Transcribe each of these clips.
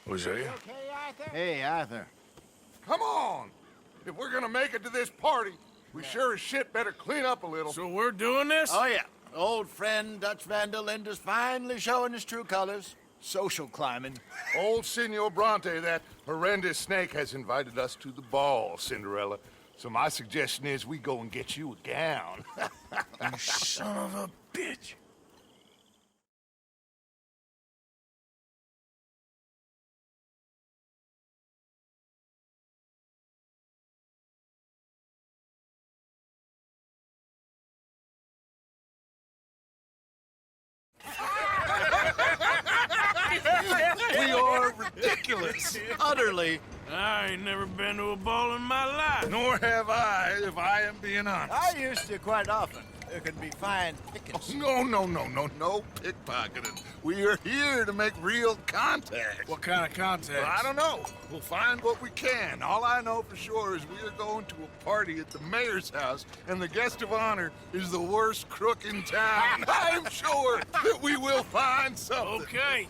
Hosea? Hey, Arthur. Come on! If we're gonna make it to this party, we sure as shit better clean up a little. So we're doing this? Oh, yeah. Old friend Dutch Van der Linde's finally showing his true colors. Social climbing. Old Senor Bronte, that horrendous snake, has invited us to the ball, Cinderella. So my suggestion is we go and get you a gown. You son of a bitch. We are ridiculous. Utterly. I ain't never been to a ball in my life. Nor have I, if I am being honest. I used to quite often. There could be fine pickings. No pickpocketing. We are here to make real contact. What kind of contact? Well, I don't know. We'll find what we can. All I know for sure is we are going to a party at the mayor's house, and the guest of honor is the worst crook in town. I'm sure that we will find something. Okay.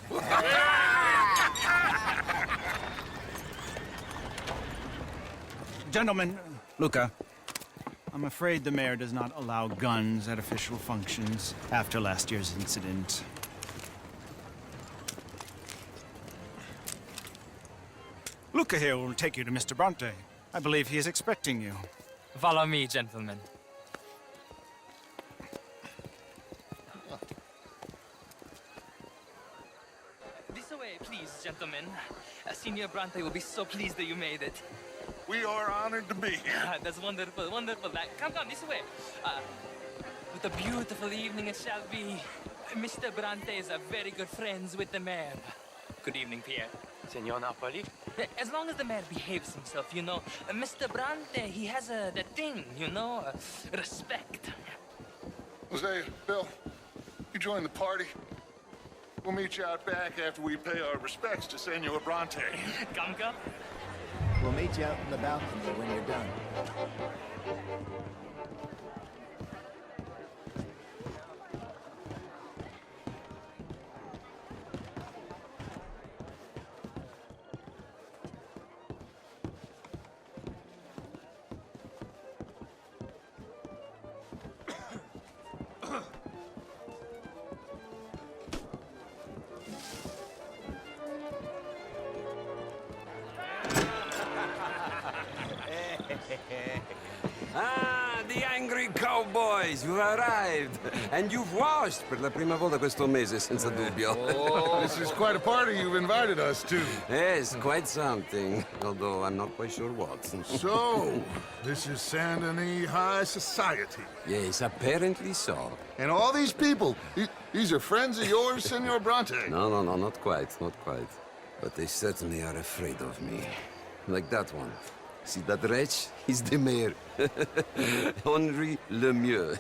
Gentlemen, Luca, I'm afraid the mayor does not allow guns at official functions after last year's incident. Luca here will take you to Mr. Bronte. I believe he is expecting you. Follow me, gentlemen. This way, please, gentlemen. Senior Bronte will be so pleased that you made it. We are honored to be here. That's wonderful, wonderful. Come, this way. What a beautiful evening it shall be. Mr. Bronte is very good friends with the mayor. Good evening, Pierre. Senor Napoli? As long as the mayor behaves himself, you know. Mr. Bronte, he has that thing, you know, respect. Jose, Bill, you join the party. We'll meet you out back after we pay our respects to Senor Bronte. Come. We'll meet you out in the balcony when you're done. Ah, the angry cowboys, you've arrived. And you've washed per la prima volta questo mese, senza dubbio. Oh, this is quite a party you've invited us to. Yes, quite something. Although I'm not quite sure what. So, this is Saint Denis High Society. Yes, apparently so. And all these people, these are friends of yours, Senor Bronte? No, not quite. But they certainly are afraid of me. Like that one. See that wretch? He's the mayor. Henri Lemieux.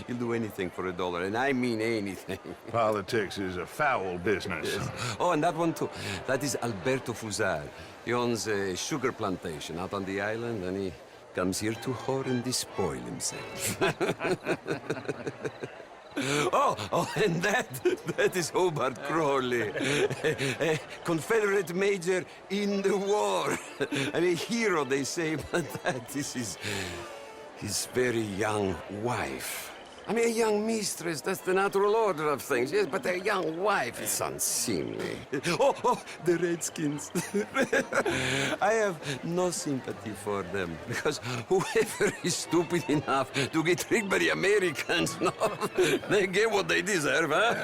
He'll do anything for $1, and I mean anything. Politics is a foul business. Yes. Oh, and that one too. That is Alberto Fusar. He owns a sugar plantation out on the island, and he comes here to whore and despoil himself. Oh, and that is Hobart Crawley, a Confederate major in the war. I mean, a hero, they say, but that is his very young wife. I mean, a young mistress, that's the natural order of things, yes, but a young wife is unseemly. Oh, the Redskins. I have no sympathy for them, because whoever is stupid enough to get tricked by the Americans, no, they get what they deserve, huh?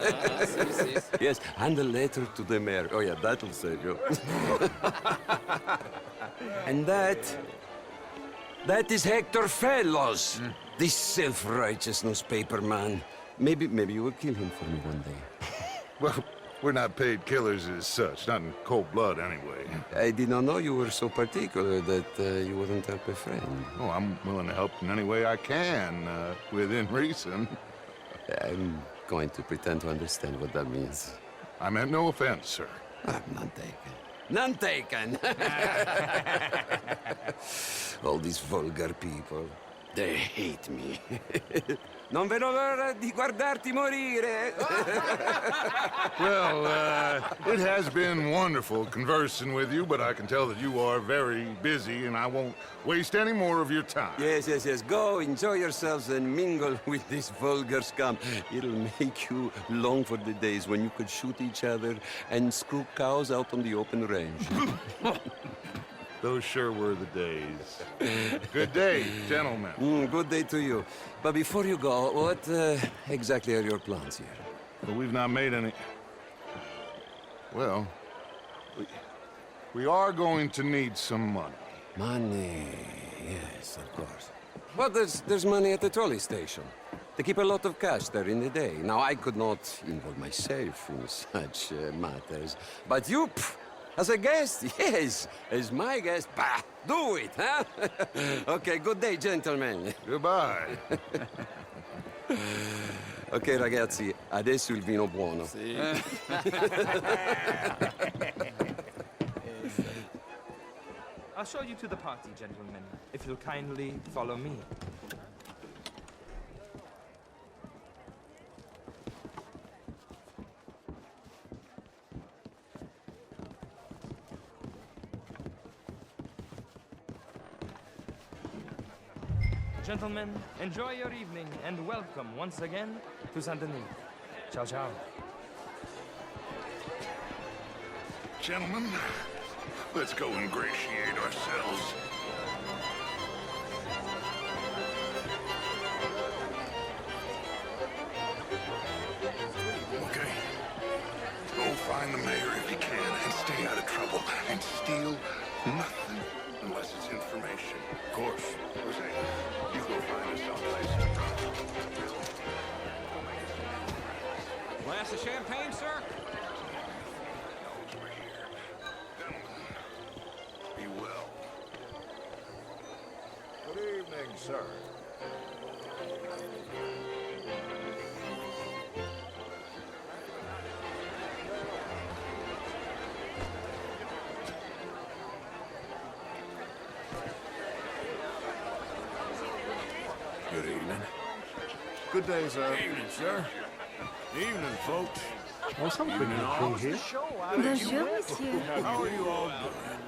Yes, and a letter to the mayor. Oh, yeah, that'll save you. And that is Hector Fellows. This self-righteous newspaper man. Maybe you will kill him for me one day. Well, we're not paid killers as such, not in cold blood anyway. I did not know you were so particular that you wouldn't help a friend. Oh, I'm willing to help in any way I can, within reason. I'm going to pretend to understand what that means. I meant no offense, sir. None taken. None taken! All these vulgar people. They hate me. Non vedo l'ora di guardarti morire. Well, it has been wonderful conversing with you, but I can tell that you are very busy, and I won't waste any more of your time. Yes. Go, enjoy yourselves, and mingle with this vulgar scum. It'll make you long for the days when you could shoot each other and screw cows out on the open range. Those sure were the days. Good day, gentlemen. Good day to you. But before you go, what exactly are your plans here? But we've not made any... Well, we are going to need some money. Money, yes, of course. But there's money at the trolley station. They keep a lot of cash there in the day. Now, I could not involve myself in such matters. But you, as a guest, yes, as my guest, bah, do it, huh? Okay, good day, gentlemen. Goodbye. Ok, ragazzi, adesso il vino buono. I'll show you to the party, gentlemen, if you'll kindly follow me. Gentlemen, enjoy your evening and welcome once again to Saint Denis. Ciao, ciao. Gentlemen, let's go ingratiate ourselves. Okay. Go find the mayor if you can and stay out of trouble and steal nothing unless it's information. Of course. Jose, you go find us someplace. Glass of champagne, sir? Be well. Good evening, sir. Good evening. Good day, sir. Evening, sir. Evening, folks. Bonjour, monsieur. How are you all doing?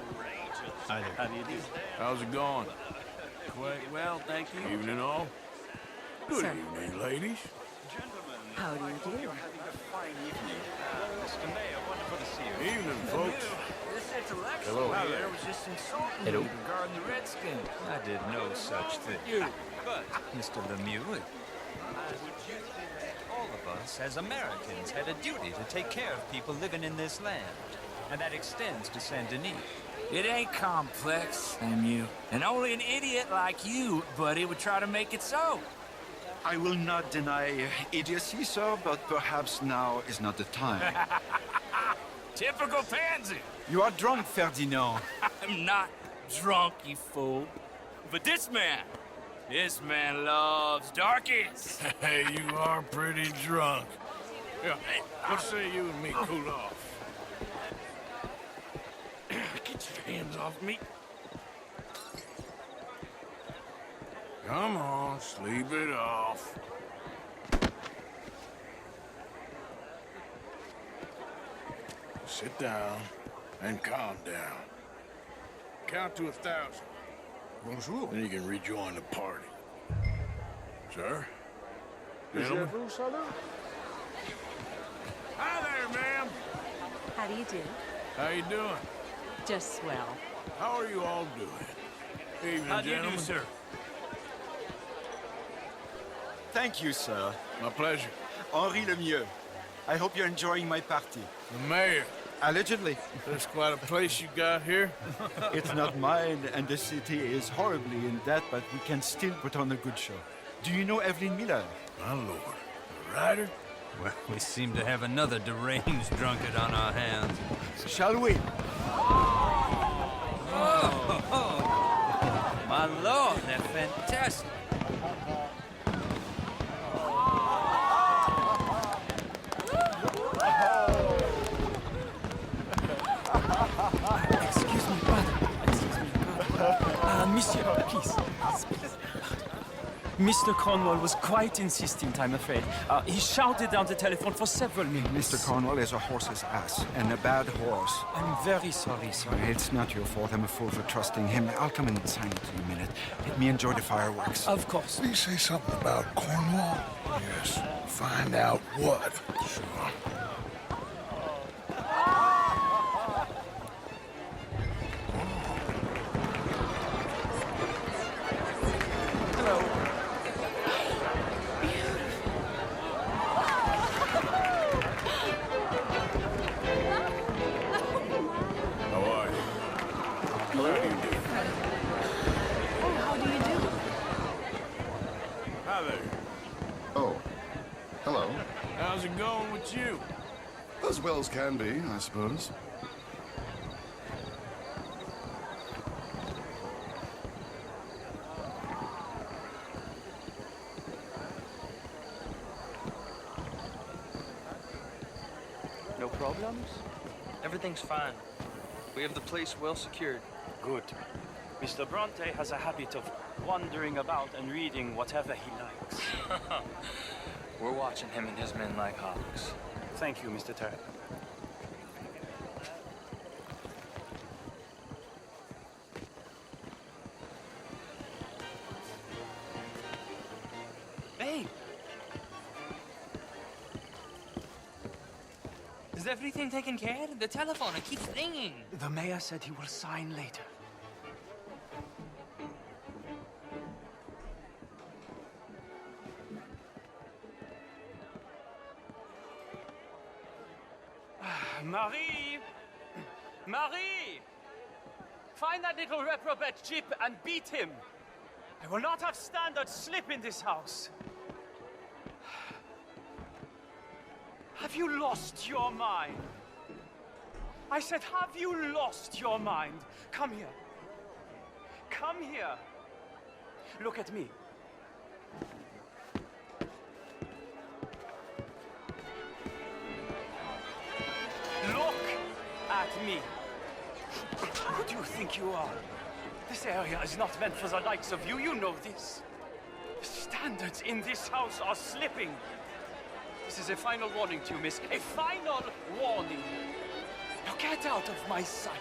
Hi there. How do you do? How's it going? Quite well, thank you. Evening, all. Good evening, ladies. How do you do? Mr. Mayor, wonderful to see you. Evening, folks. Hello. There was just insulting you regarding the Redskins. I did no such thing. But, Mr. Lemieux, would you think that all of us, as Americans, had a duty to take care of people living in this land? And that extends to Saint Denis. It ain't complex, Lemieux. And only an idiot like you, buddy, would try to make it so. I will not deny idiocy, sir, but perhaps now is not the time. Typical pansy. You are drunk, Ferdinand. I'm not drunk, you fool. But this man loves darkies. Hey, you are pretty drunk. Yeah, what say you and me cool off? Get your hands off me. Come on, sleep it off. Sit down and calm down. Count to 1,000. Bonjour. Then you can rejoin the party. Sir? Gentlemen? Hi there, ma'am. How do you do? How you doing? Just swell. How are you all doing? Evening, How do you gentlemen. do, sir? Thank you, sir. My pleasure. Henri Lemieux. I hope you're enjoying my party. The mayor. Allegedly. There's quite a place you got here. It's not mine, and the city is horribly in debt, but we can still put on a good show. Do you know Evelyn Miller? My lord. The writer? Well, we seem to have another deranged drunkard on our hands. Shall we? My lord, they're fantastic. Excuse me, brother. Monsieur, please. Mr. Cornwall was quite insistent, I'm afraid. He shouted down the telephone for several minutes. Mr. Cornwall is a horse's ass, and a bad horse. I'm very sorry, sir. It's not your fault. I'm a fool for trusting him. I'll come in and sign it in a minute. Let me enjoy the fireworks. Of course. Did he say something about Cornwall? Yes. Find out what. Sure. How's it going with you? As well as can be, I suppose. No problems? Everything's fine. We have the place well secured. Good. Mr. Bronte has a habit of wandering about and reading whatever he likes. We're watching him and his men like hawks. Thank you, Mr. Turner. Hey! Is everything taken care of? The telephone, it keeps ringing. The mayor said he will sign later. Marie! Marie! Find that little reprobate Jip and beat him. I will not have standards slip in this house. Have you lost your mind? I said, have you lost your mind? Come here. Come here. Look at me. Look at me. Who do you think you are? This area is not meant for the likes of you. You know this. The standards in this house are slipping. This is a final warning to you, miss. A final warning. Now get out of my sight.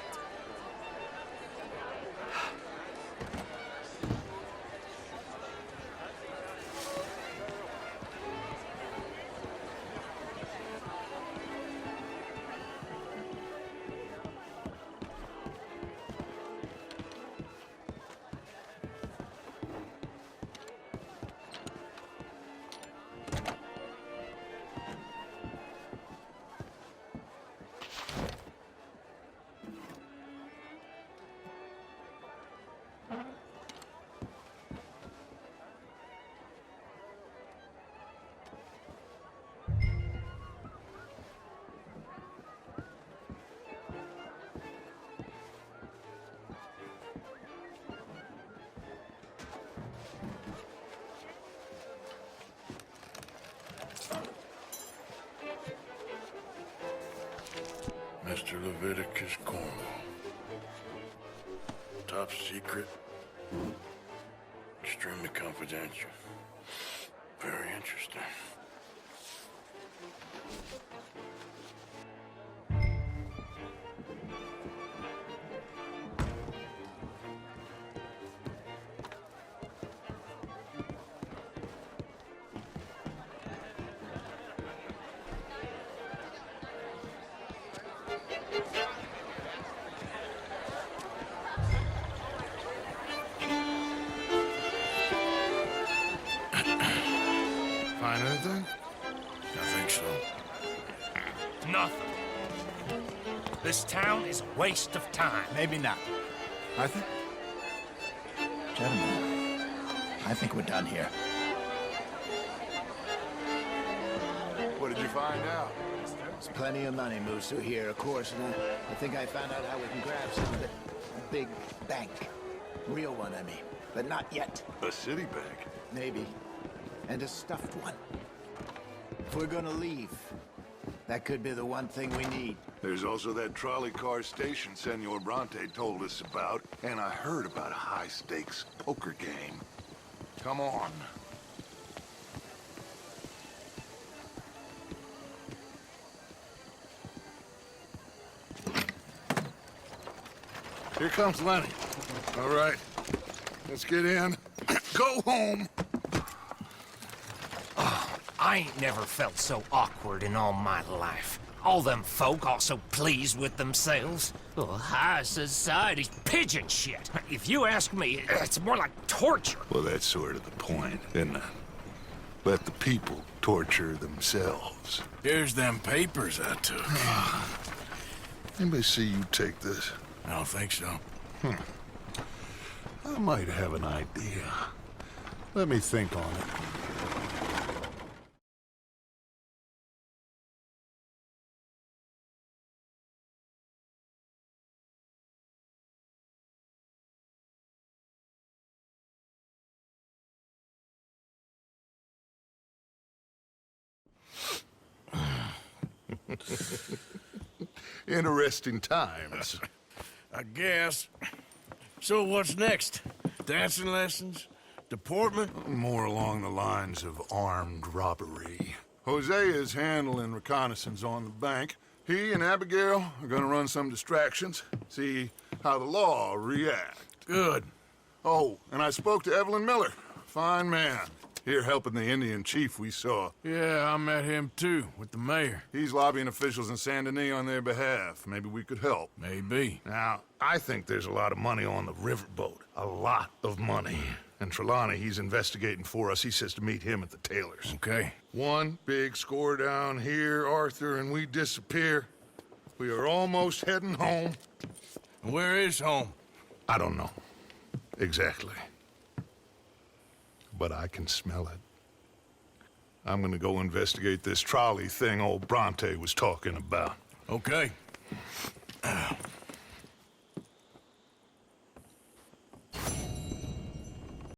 Mr. Leviticus Cornwall. Top secret. Extremely confidential. Very interesting. Find anything? I think so. Nothing. This town is a waste of time. Maybe not. I think... Gentlemen, I think we're done here. What did you find out? There's plenty of money moves through here, of course, and I think I found out how we can grab some of it. A big bank. Real one, I mean. But not yet. A city bank? Maybe. And a stuffed one. If we're gonna leave, that could be the one thing we need. There's also that trolley car station Senor Bronte told us about, and I heard about a high-stakes poker game. Come on. Here comes Lenny. All right, let's get in. Go home. I ain't never felt so awkward in all my life. All them folk all so pleased with themselves. Oh, high society's pigeon shit. If you ask me, it's more like torture. Well, that's sort of the point, isn't it? Let the people torture themselves. Here's them papers I took. Anybody see you take this? I don't think so. I might have an idea. Let me think on it. Interesting times. I guess. So what's next? Dancing lessons? Deportment? More along the lines of armed robbery. Hosea is handling reconnaissance on the bank. He and Abigail are gonna run some distractions, see how the law reacts. Good. Oh, and I spoke to Evelyn Miller. Fine man. Here helping the Indian chief we saw. Yeah, I met him too, with the mayor. He's lobbying officials in Saint Denis on their behalf. Maybe we could help. Maybe. Now, I think there's a lot of money on the riverboat. A lot of money. And Trelawney, he's investigating for us. He says to meet him at the Taylor's. Okay. One big score down here, Arthur, and we disappear. We are almost heading home. Where is home? I don't know. Exactly. But I can smell it. I'm gonna go investigate this trolley thing old Bronte was talking about. Okay.